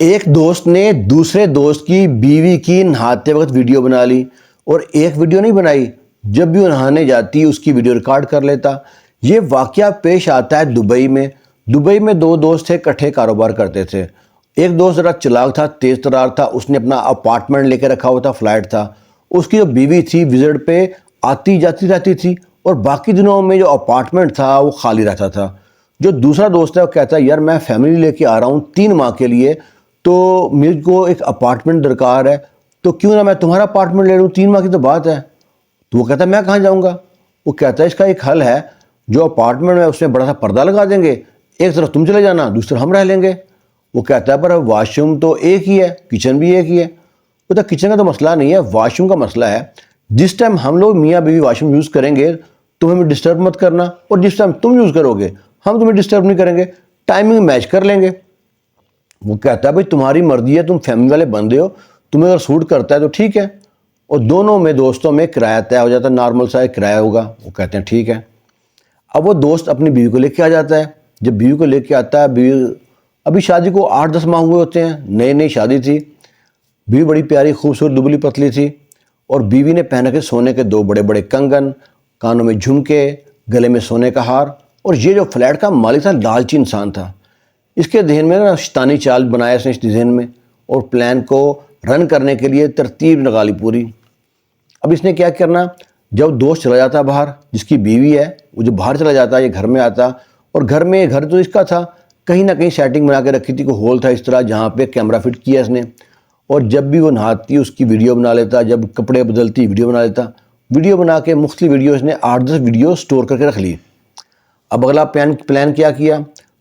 ایک دوست نے دوسرے دوست کی بیوی کی نہاتے وقت ویڈیو بنا لی، اور ایک ویڈیو نہیں بنائی، جب بھی وہ نہانے جاتی اس کی ویڈیو ریکارڈ کر لیتا۔ یہ واقعہ پیش آتا ہے دبئی میں۔ دبئی میں دو دوست تھے، اکٹھے کاروبار کرتے تھے۔ ایک دوست ذرا چلاک تھا، تیز ترار تھا، اس نے اپنا اپارٹمنٹ لے کے رکھا ہوا تھا، فلیٹ تھا۔ اس کی جو بیوی تھی وزٹ پہ آتی جاتی رہتی تھی، اور باقی دنوں میں جو اپارٹمنٹ تھا وہ خالی رہتا تھا۔ جو دوسرا دوست ہے وہ کہتا ہے یار میں فیملی لے کے آ رہا ہوں 3 ماہ کے لیے، تو میرے کو ایک اپارٹمنٹ درکار ہے، تو کیوں نہ میں تمہارا اپارٹمنٹ لے لوں، 3 ماہ کی تو بات ہے۔ تو وہ کہتا ہے میں کہاں جاؤں گا؟ وہ کہتا ہے اس کا ایک حل ہے، جو اپارٹمنٹ ہے اس میں بڑا سا پردہ لگا دیں گے، ایک طرف تم چلے جانا، دوسری طرف ہم رہ لیں گے۔ وہ کہتا ہے پر واش روم تو ایک ہی ہے، کچن بھی ایک ہی ہے۔ وہ کہتا ہے کچن کا تو مسئلہ نہیں ہے، واش روم کا مسئلہ ہے۔ جس ٹائم ہم لوگ میاں بیوی واش روم یوز کریں گے تم ہمیں ڈسٹرب مت کرنا، اور جس ٹائم تم یوز کرو گے ہم تمہیں ڈسٹرب نہیں کریں گے، ٹائمنگ میچ کر لیں گے۔ وہ کہتا ہے بھائی تمہاری مرضی ہے، تم فیملی والے بندے ہو، تمہیں اگر سوٹ کرتا ہے تو ٹھیک ہے۔ اور دونوں میں دوستوں میں کرایہ طے ہو جاتا ہے، نارمل سا ایک کرایہ ہوگا۔ وہ کہتے ہیں ٹھیک ہے۔ اب وہ دوست اپنی بیوی کو لے کے آ جاتا ہے۔ جب بیوی کو لے کے آتا ہے، بیوی ابھی شادی کو 8-10 ماہ ہوئے ہوتے ہیں، نئی شادی تھی۔ بیوی بڑی پیاری خوبصورت دبلی پتلی تھی، اور بیوی نے پہن کے سونے کے 2 بڑے بڑے کنگن، کانوں میں جھمکے، گلے میں سونے کا ہار۔ اور یہ جو فلیٹ کا مالک تھا لالچی انسان تھا۔ اس کے ذہن میں شیطانی چال بنایا اس نے اس ذہن میں، اور پلان کو رن کرنے کے لیے ترتیب لگا لی پوری۔ اب اس نے کیا کرنا، جب دوست چلا جاتا باہر، جس کی بیوی ہے وہ جو باہر چلا جاتا یہ گھر میں آتا، اور گھر تو اس کا تھا، کہیں نہ کہیں سیٹنگ بنا کے رکھی تھی، کوئی ہول تھا اس طرح جہاں پہ کیمرہ فٹ کیا اس نے، اور جب بھی وہ نہاتی اس کی ویڈیو بنا لیتا، جب کپڑے بدلتی ویڈیو بنا لیتا۔ ویڈیو بنا کے مختلف ویڈیو اس نے 8-10 ویڈیو سٹور کر کے رکھ لی۔ اب اگلا پلان کیا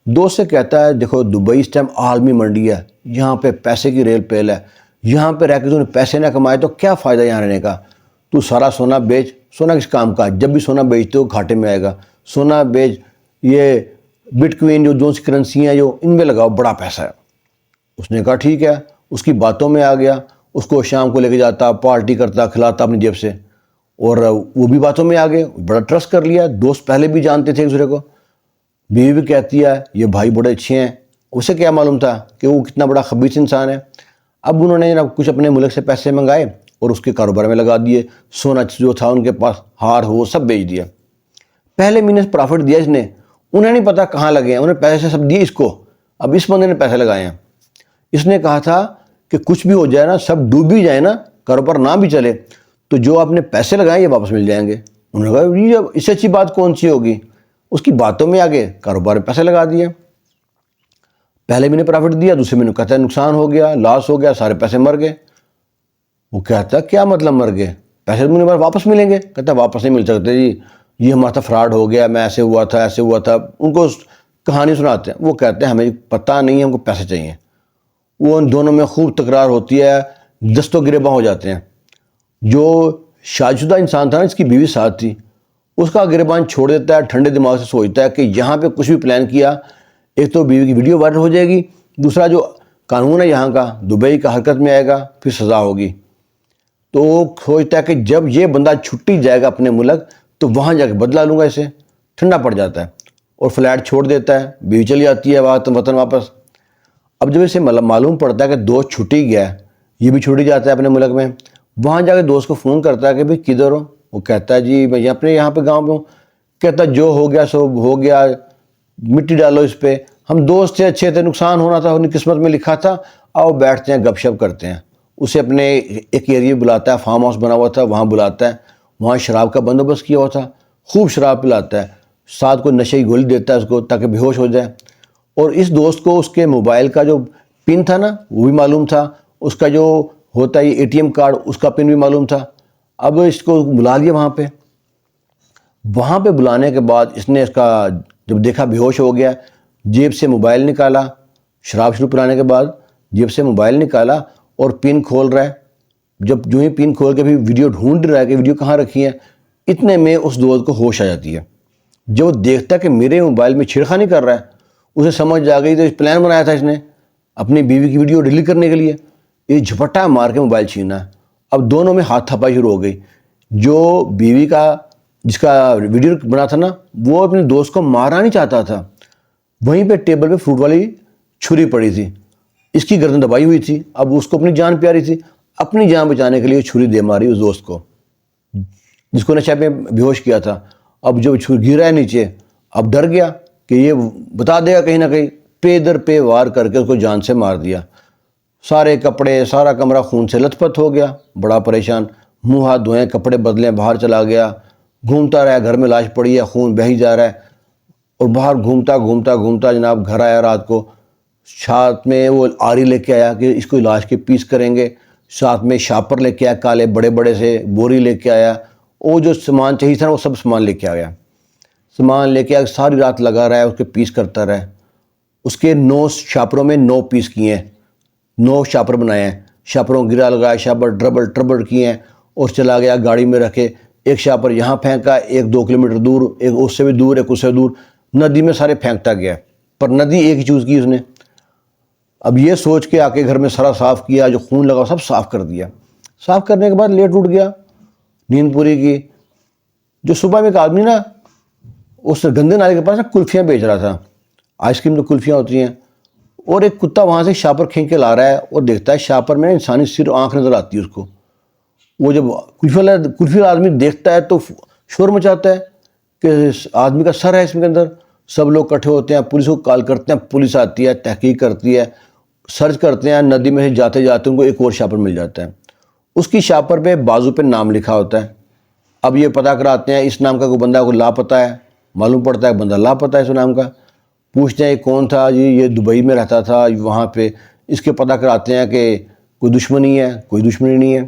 دوست سے کہتا ہے دیکھو دبئی اس ٹائم عالمی منڈی ہے، یہاں پہ پیسے کی ریل پیل ہے، یہاں پہ رہ کے تو پیسے نہ کمائے تو کیا فائدہ یہاں رہنے کا؟ تو سارا سونا بیچ۔ سونا کس کام کا؟ جب بھی سونا بیچتے ہو گھاٹے میں آئے گا۔ سونا بیچ، یہ بٹ کوئن جو سی کرنسی ہیں جو ان میں لگاؤ، بڑا پیسہ ہے۔ اس نے کہا ٹھیک ہے۔ اس کی باتوں میں آ گیا، اس کو شام کو لے کے جاتا، پارٹی کرتا، کھلاتا اپنی جیب سے، اور وہ بھی باتوں میں آ گئے، بڑا ٹرسٹ کر لیا۔ دوست پہلے بھی جانتے تھے ایک دوسرے کو۔ بیوی بھی کہتی ہے یہ بھائی بڑے اچھے ہیں، اسے کیا معلوم تھا کہ وہ کتنا بڑا خبیث انسان ہے۔ اب انہوں نے کچھ اپنے ملک سے پیسے منگائے اور اس کے کاروبار میں لگا دیے، سونا جو تھا ان کے پاس، ہار ہو سب بیچ دیا۔ پہلے مہینے سے پرافٹ دیا اس نے، انہیں نہیں پتا کہاں لگے ہیں، انہیں پیسے سب دیے اس کو۔ اب اس بندے نے پیسے لگائے ہیں۔ اس نے کہا تھا کہ کچھ بھی ہو جائے نا، سب ڈوب بھی جائے نا، کاروبار نہ بھی چلے، تو جو آپ نے پیسے لگائے یہ واپس مل جائیں گے۔ انہوں نے کہا یہ اس سے اچھی بات کون سی ہوگی؟ اس کی باتوں میں آگے کاروبار میں پیسے لگا دیے۔ پہلے مہینے پرافٹ دیا، دوسرے مہینے کہتا ہے نقصان ہو گیا، لاس ہو گیا، سارے پیسے مر گئے۔ وہ کہتا ہے کیا مطلب مر گئے؟ پیسے مہینے بعد واپس ملیں گے؟ کہتا ہے واپس نہیں مل سکتے جی، یہ ہمارا فراڈ ہو گیا، میں ایسے ہوا تھا ایسے ہوا تھا۔ ان کو کہانی سناتے ہیں، وہ کہتے ہیں ہمیں پتہ نہیں ہے، ہم کو پیسے چاہیے۔ وہ ان دونوں میں خوب تکرار ہوتی ہے، دست و گریباں ہو جاتے ہیں۔ جو شادی شدہ انسان تھا نا، اس کی بیوی ساتھ تھی، اس کا گریبان چھوڑ دیتا ہے، ٹھنڈے دماغ سے سوچتا ہے کہ یہاں پہ کچھ بھی پلان کیا، ایک تو بیوی کی ویڈیو وائرل ہو جائے گی، دوسرا جو قانون ہے یہاں کا دبئی کا حرکت میں آئے گا، پھر سزا ہوگی۔ تو وہ سوچتا ہے کہ جب یہ بندہ چھٹی جائے گا اپنے ملک تو وہاں جا کے بدلا لوں گا اسے۔ ٹھنڈا پڑ جاتا ہے اور فلیٹ چھوڑ دیتا ہے، بیوی چلی جاتی ہے وطن واپس۔ اب جب اسے معلوم پڑتا ہے کہ دوست چھٹی گیا ہے، یہ بھی چھٹی جاتا ہے اپنے ملک میں، وہاں جا کے دوست کو فون کرتا ہے کہ بھئی کدھر ہو؟ وہ کہتا ہے جی میں اپنے یہاں پہ گاؤں پہ ہوں۔ کہتا ہے جو ہو گیا سو ہو گیا، مٹی ڈالو اس پہ، ہم دوست تھے، اچھے تھے، نقصان ہونا تھا، انہیں قسمت میں لکھا تھا، آؤ بیٹھتے ہیں گپ شپ کرتے ہیں۔ اسے اپنے ایک ایریے بلاتا ہے، فارم ہاؤس بنا ہوا تھا، وہاں بلاتا ہے، وہاں شراب کا بندوبست کیا ہوا تھا، خوب شراب پلاتا ہے، ساتھ کو نشے کی گولی دیتا ہے اس کو تاکہ بے ہوش ہو جائے۔ اور اس دوست کو اس کے موبائل کا جو پن تھا نا وہ بھی معلوم تھا، اس کا جو ہوتا ہے یہ ATM کارڈ، اس کا پن بھی معلوم تھا۔ اب اس کو بلا لیا وہاں پہ بلانے کے بعد اس نے اس کا جب دیکھا بے ہوش ہو گیا، جیب سے موبائل نکالا، شراب شروع پلانے کے بعد جیب سے موبائل نکالا اور پن کھول رہا ہے۔ جب جو ہی پن کھول کے بھی ویڈیو ڈھونڈ رہا ہے کہ ویڈیو کہاں رکھی ہے، اتنے میں اس دوست کو ہوش آ جاتی ہے۔ جب وہ دیکھتا ہے کہ میرے موبائل میں چھیڑخانی کر رہا ہے، اسے سمجھ آ گئی تو پلان بنایا تھا اس نے اپنی بیوی کی ویڈیو ڈیلیٹ کرنے کے لیے، یہ جھپٹا مار کے موبائل چھینا ہے۔ اب دونوں میں ہاتھ تھاپائی شروع ہو گئی۔ جو بیوی کا جس کا ویڈیو بنا تھا نا، وہ اپنے دوست کو مارنا نہیں چاہتا تھا، وہیں پہ ٹیبل پہ فروٹ والی چھری پڑی تھی، اس کی گردن دبائی ہوئی تھی، اب اس کو اپنی جان پیاری تھی، اپنی جان بچانے کے لیے چھری دے ماری اس دوست کو جس کو نشے میں بے ہوش کیا تھا۔ اب جب چھری گرا ہے نیچے، اب ڈر گیا کہ یہ بتا دے گا کہیں نہ کہیں، پے در پے وار کر کے اس کو جان سے مار دیا۔ سارے کپڑے، سارا کمرہ خون سے لت پت ہو گیا، بڑا پریشان، منہ ہاتھ دھوئے، کپڑے بدلے، باہر چلا گیا، گھومتا رہا، گھر میں لاش پڑی ہے، خون بہی جا رہا ہے، اور باہر گھومتا جناب گھر آیا رات کو۔ ساتھ میں وہ آری لے کے آیا کہ اس کو لاش کے پیس کریں گے، ساتھ میں شاپر لے کے آیا، کالے بڑے بڑے سے بوری لے کے آیا، وہ جو سامان چاہیے تھا وہ سب سامان لے کے آیا۔ سامان لے کے آیا، ساری رات لگا رہا ہے، اس کے پیس کرتا رہا۔ اس کے 9 شاپروں میں 9 پیس کیے ہیں، 9 شاپر بنائے ہیں، شاپروں گرا لگایا، شاپر ڈربل کیے ہیں، اور چلا گیا گاڑی میں رکھے۔ ایک شاپر یہاں پھینکا، ایک 2 کلومیٹر دور، ایک اس سے بھی دور، ایک اس سے دور، ندی میں سارے پھینکتا گیا، پر ندی ایک ہی چوز کی اس نے۔ اب یہ سوچ کے آ کے گھر میں سارا صاف کیا، جو خون لگا سب صاف کر دیا۔ صاف کرنے کے بعد لیٹ اٹھ گیا، نیند پوری کی۔ جو صبح میں ایک آدمی نا اس گندے نالے کے پاس کلفیاں بیچ رہا تھا، آئس کریم تو کلفیاں ہوتی ہیں، اور ایک کتا وہاں سے شاپر کھینچ کے لا رہا ہے، اور دیکھتا ہے شاپر میں انسانی سر آنکھ نظر آتی ہے اس کو۔ وہ جب کلفی والا آدمی دیکھتا ہے تو شور مچاتا ہے کہ اس آدمی کا سر ہے اس کے اندر۔ سب لوگ اکٹھے ہوتے ہیں، پولیس کو کال کرتے ہیں، پولیس آتی ہے، تحقیق کرتی ہے، سرچ کرتے ہیں، ندی میں سے جاتے جاتے ان کو ایک اور شاپر مل جاتا ہے۔ اس کی شاپر پہ بازو پہ نام لکھا ہوتا ہے۔ اب یہ پتہ کراتے ہیں اس نام کا کوئی بندہ کو لاپتہ ہے، معلوم پڑتا ہے بندہ لاپتہ ہے اس نام کا۔ پوچھتے ہیں یہ کون تھا جی، یہ دبئی میں رہتا تھا وہاں پہ، اس کے پتہ کراتے ہیں کہ کوئی دشمنی ہے، کوئی دشمنی نہیں ہے۔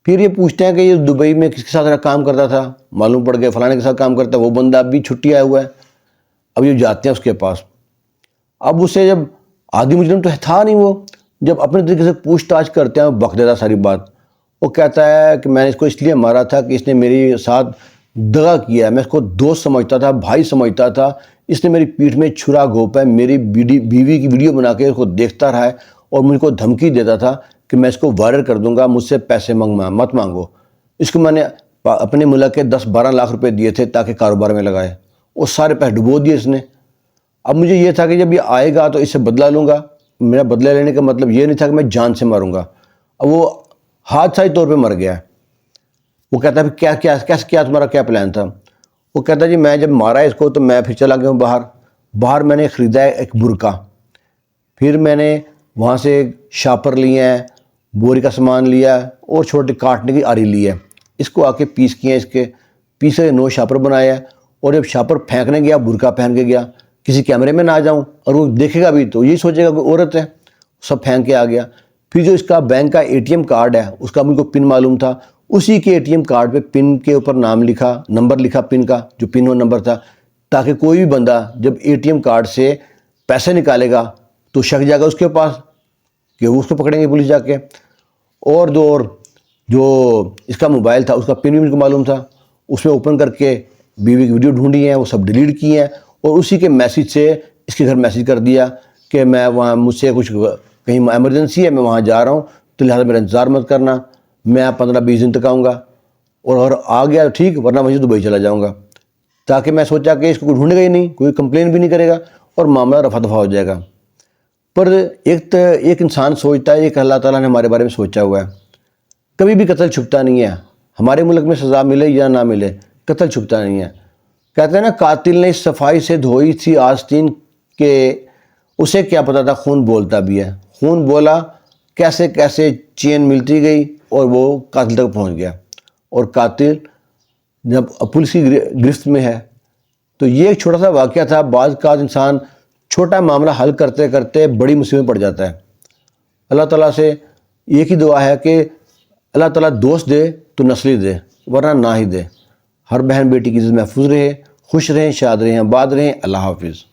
پھر یہ پوچھتے ہیں کہ یہ دبئی میں کس کے ساتھ کام کرتا تھا، معلوم پڑ گیا فلانے کے ساتھ کام کرتا ہے، وہ بندہ اب بھی چھٹی آیا ہوا ہے۔ اب یہ جاتے ہیں اس کے پاس، اب اسے جب عادی مجرم تو تھا نہیں وہ، جب اپنے طریقے سے پوچھ تاچھ کرتے ہیں بک دیتا ساری بات۔ وہ کہتا ہے کہ میں نے اس کو اس لیے مارا تھا کہ اس نے میرے ساتھ دغا کیا ہے، میں اس کو دوست سمجھتا تھا، بھائی سمجھتا تھا، اس نے میری پیٹھ میں چھرا گھونپا ہے، میری بیوی کی ویڈیو بنا کے اس کو دیکھتا رہا ہے، اور مجھ کو دھمکی دیتا تھا کہ میں اس کو وائرل کر دوں گا، مجھ سے پیسے مت مانگو۔ اس کو میں نے اپنے ملک کے 10-12 لاکھ روپے دیے تھے تاکہ کاروبار میں لگائے، وہ سارے پیسے ڈبو دیے اس نے۔ اب مجھے یہ تھا کہ جب یہ آئے گا تو اس سے بدلہ لوں گا، میرا بدلہ لینے کا مطلب یہ نہیں تھا کہ میں جان سے ماروں گا۔ اب وہ حادثائی طور پہ مر گیا ہے۔ وہ کہتا ہے کیا تمہارا کیا پلان تھا؟ وہ کہتا ہے جی میں جب مارا ہے اس کو تو میں پھر چلا گیا ہوں باہر میں نے خریدا ہے ایک برقع، پھر میں نے وہاں سے شاپر لیے ہیں، بوری کا سامان لیا اور چھوٹے کاٹنے کی آری لی ہے، اس کو آ کے پیس کیے ہیں، اس کے پیسے 9 شاپر بنایا ہے، اور جب شاپر پھینکنے گیا برقع پہن کے گیا، کسی کیمرے میں نہ آ جاؤں، اور وہ دیکھے گا بھی تو یہی سوچے گا کہ عورت ہے، سب پھینک کے آ گیا۔ پھر جو اس کا بینک کا ATM کارڈ ہے اس کا مجھ کو پن معلوم تھا، اسی کے ATM کارڈ پہ پن کے اوپر نام لکھا، نمبر لکھا پن کا، جو پن وہ نمبر تھا، تاکہ کوئی بھی بندہ جب ATM کارڈ سے پیسے نکالے گا تو شک جائے گا اس کے پاس کہ وہ اس کو پکڑیں گے پولیس جا کے۔ اور جو اس کا موبائل تھا اس کا پن بھی مجھ کو معلوم تھا، اس میں اوپن کر کے بیوی کی ویڈیو ڈھونڈی ہیں، وہ سب ڈیلیٹ کی ہیں، اور اسی کے میسیج سے اس کے گھر میسیج کر دیا کہ میں وہاں مجھ سے کچھ کہیں ایمرجنسی ہے، میں وہاں جا رہا ہوں تو لہٰذا میرا انتظار مت کرنا، میں 15-20 دن تک آؤں گا، اور اگر آ گیا تو ٹھیک، ورنہ وہیں سے دبئی چلا جاؤں گا۔ تاکہ میں سوچا کہ اس کو کوئی ڈھونڈے گا ہی نہیں، کوئی کمپلین بھی نہیں کرے گا، اور معاملہ رفع دفع ہو جائے گا۔ پر ایک انسان سوچتا ہے کہ اللہ تعالیٰ نے ہمارے بارے میں سوچا ہوا ہے، کبھی بھی قتل چھپتا نہیں ہے، ہمارے ملک میں سزا ملے یا نہ ملے قتل چھپتا نہیں ہے۔ کہتے ہیں نا قاتل نے اس صفائی سے دھوئی تھی آستین کہ اسے کیا پتا تھا خون بولتا بھی ہے، خون بولا، کیسے کیسے چین ملتی گئی اور وہ قاتل تک پہنچ گیا، اور قاتل جب پولیس کی گرفت میں ہے۔ تو یہ ایک چھوٹا سا واقعہ تھا، بعض کا انسان چھوٹا معاملہ حل کرتے کرتے بڑی مصیبت میں پڑ جاتا ہے۔ اللہ تعالیٰ سے ایک ہی دعا ہے کہ اللہ تعالیٰ دوست دے تو نسلی دے، ورنہ نہ ہی دے۔ ہر بہن بیٹی کی عزت محفوظ رہے، خوش رہیں، شاد رہیں، آباد رہیں۔ اللہ حافظ۔